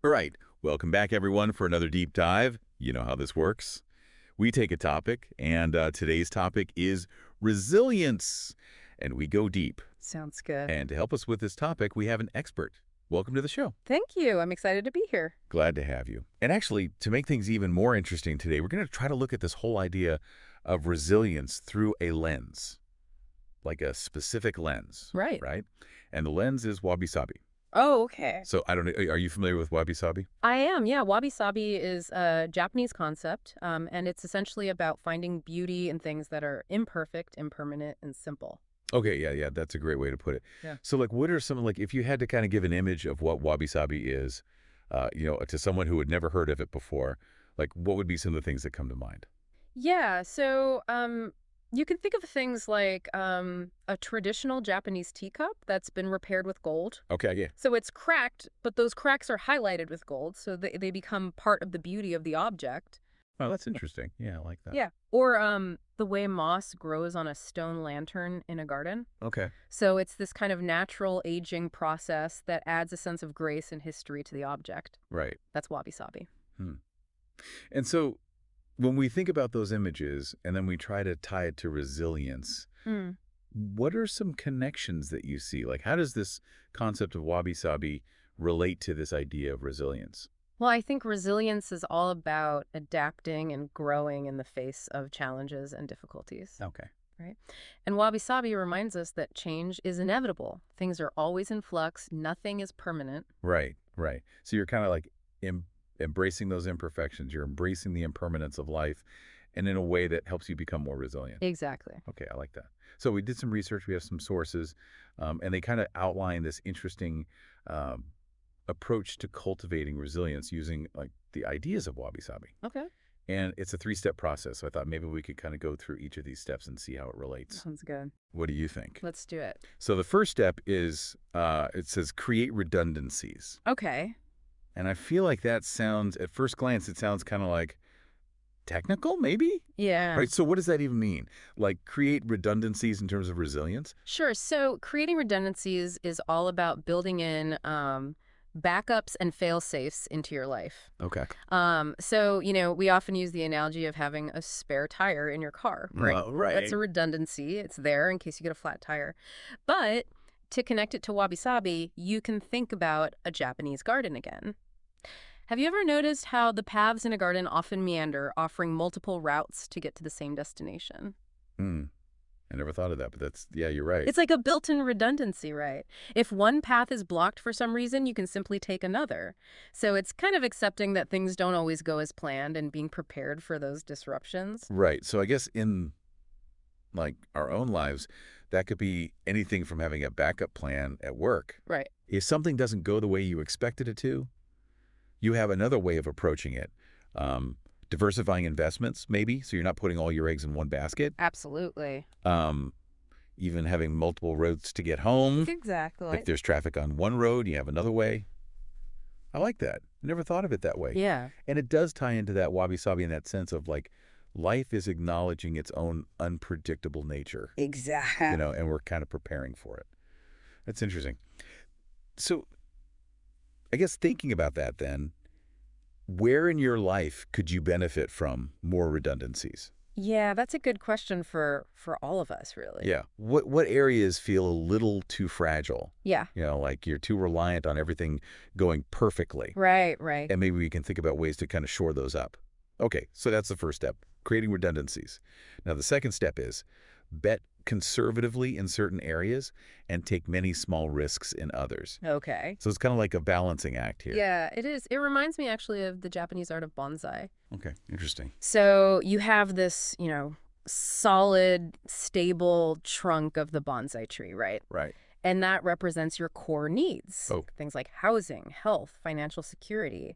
All right, welcome back everyone for another deep dive. You know how this works. We take a topic, and today's topic is resilience, and we go deep. Sounds good. And to help us with this topic, we have an expert. Welcome to the show. Thank you. I'm excited to be here. Glad to have you. And actually, to make things even more interesting today, we're going to try to look at this whole idea of resilience through a lens, like a specific lens. Right. Right? And the lens is wabi-sabi. Oh, okay. So I don't know, are you familiar with wabi-sabi? I am, yeah. Wabi-sabi is a Japanese concept, and it's essentially about finding beauty in things that are imperfect, impermanent, and simple. Okay, yeah, that's a great way to put it. Yeah. So, like, what are some, like, if you had to kind of give an image of what wabi-sabi is, to someone who had never heard of it before, like, what would be some of the things that come to mind? Yeah, so you can think of things like a traditional Japanese teacup that's been repaired with gold. Okay, yeah. So it's cracked, but those cracks are highlighted with gold, so they become part of the beauty of the object. Oh, that's interesting. Yeah, I like that. Yeah. Or the way moss grows on a stone lantern in a garden. Okay. So it's this kind of natural aging process that adds a sense of grace and history to the object. Right. That's wabi-sabi. Hmm. And so when we think about those images and then we try to tie it to resilience, Mm. what are some connections that you see? Like, how does this concept of wabi-sabi relate to this idea of resilience? Well, I think resilience is all about adapting and growing in the face of challenges and difficulties, Okay. right? And wabi-sabi reminds us that change is inevitable. Things are always in flux. Nothing is permanent. Right, right. So you're kind of like embracing those imperfections. You're embracing the impermanence of life, and in a way that helps you become more resilient. Exactly. Okay, I like that. So we did some research. We have some sources, and they kind of outline this interesting um, approach to cultivating resilience using like the ideas of wabi-sabi. Okay. And it's a three-step process. So I thought maybe we could kind of go through each of these steps and see how it relates. Sounds good. What do you think? Let's do it. So the first step is, it says create redundancies. Okay. And I feel like that sounds, at first glance, it sounds kind of like technical, maybe? Yeah. Right, so what does that even mean? Like create redundancies in terms of resilience? Sure. So creating redundancies is all about building in backups and fail-safes into your life. Okay. So, we often use the analogy of having a spare tire in your car, right? Well, right. That's a redundancy. It's there in case you get a flat tire. But to connect it to wabi-sabi, you can think about a Japanese garden again. Have you ever noticed how the paths in a garden often meander, offering multiple routes to get to the same destination? Hmm. I never thought of that, but yeah, you're right. It's like a built-in redundancy, right? If one path is blocked for some reason, you can simply take another. So it's kind of accepting that things don't always go as planned and being prepared for those disruptions. Right. So I guess in like our own lives, that could be anything from having a backup plan at work. Right. If something doesn't go the way you expected it to, you have another way of approaching it. Diversifying investments, maybe, so you're not putting all your eggs in one basket. Absolutely. Even having multiple roads to get home. Exactly. If there's traffic on one road, you have another way. I like that. I never thought of it that way. Yeah. And it does tie into that wabi-sabi in that sense of like, life is acknowledging its own unpredictable nature. Exactly. And we're kind of preparing for it. That's interesting. So I guess thinking about that then, where in your life could you benefit from more redundancies? Yeah, that's a good question for all of us, really. Yeah. What areas feel a little too fragile? Yeah. Like you're too reliant on everything going perfectly. Right. And maybe we can think about ways to kind of shore those up. Okay, so that's the first step, creating redundancies. Now, the second step is bet conservatively in certain areas and take many small risks in others. Okay. So it's kind of like a balancing act here. Yeah, it is. It reminds me actually of the Japanese art of bonsai. Okay, interesting. So you have this, solid, stable trunk of the bonsai tree, right? Right. And that represents your core needs. Oh. Things like housing, health, financial security.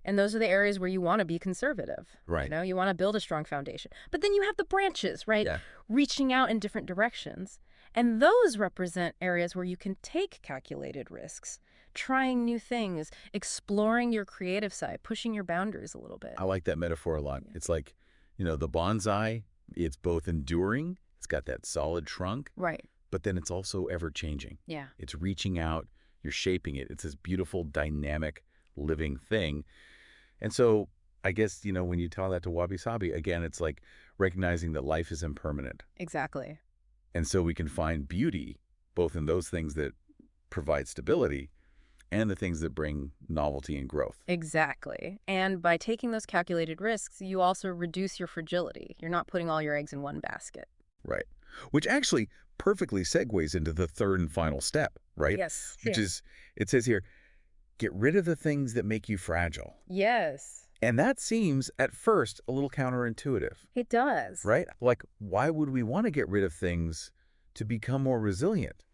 And those are the areas where you want to be conservative. Right. You want to build a strong foundation. But then you have the branches, right? Yeah. Reaching out in different directions. And those represent areas where you can take calculated risks, trying new things, exploring your creative side, pushing your boundaries a little bit. I like that metaphor a lot. It's like, the bonsai, it's both enduring, it's got that solid trunk, Right. but then it's also ever-changing. Yeah. It's reaching out, you're shaping it. It's this beautiful, dynamic living thing. And so I guess, when you tell that to wabi-sabi, again, it's like recognizing that life is impermanent. Exactly. And so we can find beauty both in those things that provide stability and the things that bring novelty and growth. Exactly. And by taking those calculated risks, you also reduce your fragility. You're not putting all your eggs in one basket. Right. Which actually perfectly segues into the third and final step, right? Yes. Which is, it says here, get rid of the things that make you fragile. Yes, And that seems, at first, a little counterintuitive, it does. right? Like, why would we want to get rid of things to become more resilient?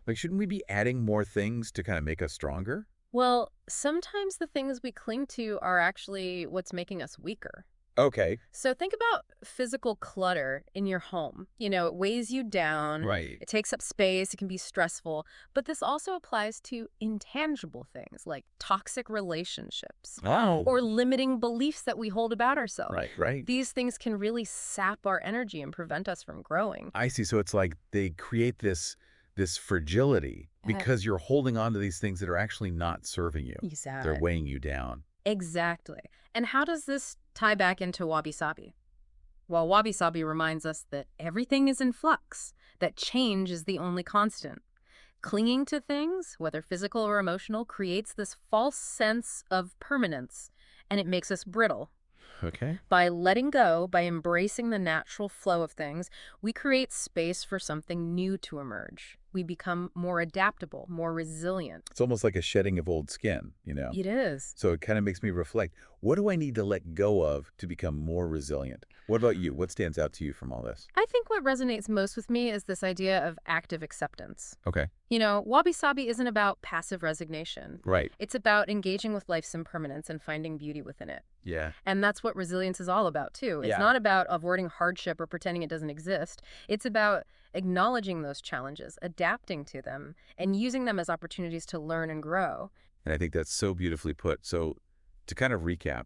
Like, shouldn't we be adding more things to kind of make us stronger? Well, sometimes the things we cling to are actually what's making us weaker. Okay. So think about physical clutter in your home. It weighs you down, Right. it takes up space, it can be stressful. But this also applies to intangible things like toxic relationships Oh. or limiting beliefs that we hold about ourselves. Right. These things can really sap our energy and prevent us from growing. I see. So it's like they create this fragility because you're holding on to these things that are actually not serving you. They're Exactly. weighing you down. Exactly. And how does this tie back into wabi-sabi? Well, wabi-sabi reminds us that everything is in flux, that change is the only constant. Clinging to things, whether physical or emotional, creates this false sense of permanence, and it makes us brittle. Okay. By letting go, by embracing the natural flow of things, we create space for something new to emerge. We become more adaptable, more resilient. It's almost like a shedding of old skin. It is. So it kind of makes me reflect, what do I need to let go of to become more resilient? What about you? What stands out to you from all this? I think what resonates most with me is this idea of active acceptance. Okay. Wabi-sabi isn't about passive resignation. Right. It's about engaging with life's impermanence and finding beauty within it. Yeah. And that's what resilience is all about, too. It's Yeah. not about avoiding hardship or pretending it doesn't exist. It's about acknowledging those challenges, adapting to them, and using them as opportunities to learn and grow. And I think that's so beautifully put. So to kind of recap,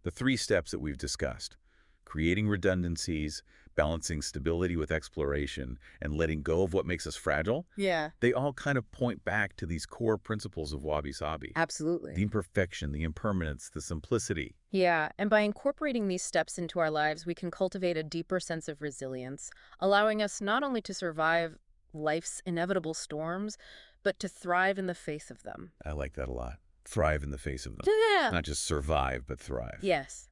the 3 steps that we've discussed, creating redundancies, balancing stability with exploration, and letting go of what makes us fragile, Yeah, they all kind of point back to these core principles of wabi-sabi. absolutely. The imperfection, the impermanence, the simplicity. Yeah, and by incorporating these steps into our lives, we can cultivate a deeper sense of resilience, allowing us not only to survive life's inevitable storms, but to thrive in the face of them. I like that a lot. Thrive in the face of them. Yeah. Not just survive, but thrive. Yes.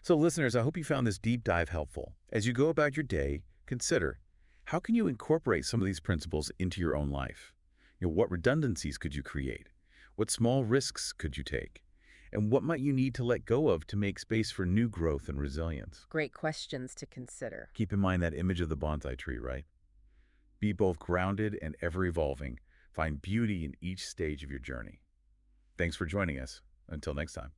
So listeners, I hope you found this deep dive helpful. As you go about your day, consider, how can you incorporate some of these principles into your own life? What redundancies could you create? What small risks could you take? And what might you need to let go of to make space for new growth and resilience? Great questions to consider. Keep in mind that image of the bonsai tree, right? Be both grounded and ever-evolving. Find beauty in each stage of your journey. Thanks for joining us. Until next time.